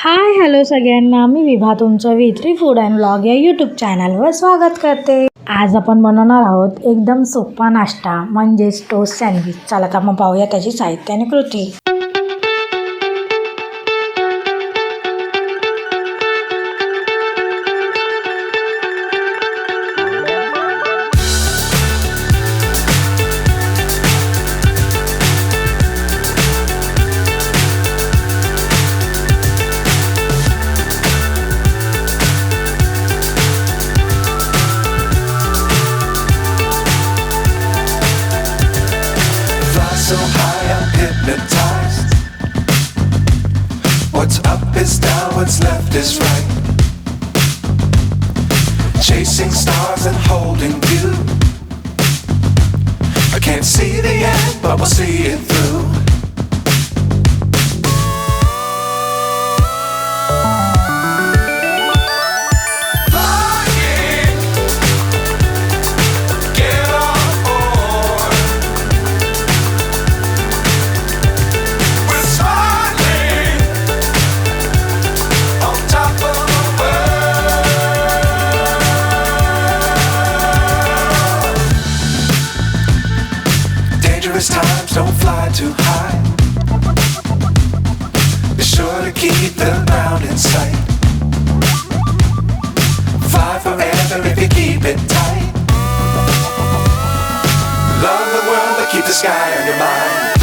Hi hello सगळ्यांना, मी विभा तुमचं V3 food and vlog या यूट्यूब चॅनलवर स्वागत करते. आज आपण बनवणार आहोत एकदम सोपा नाश्ता म्हणजेच टोस्ट सँडविच. चला तर मग पाहूया त्याची साहित्य आणि कृती. So high I'm hypnotized. What's up is down, what's left is right. Chasing stars and holding you. I can't see the end, but we'll see it through. Times don't fly too high. Be sure to keep the ground in sight. Fly forever if you keep it tight. Love the world but keep the sky on your mind.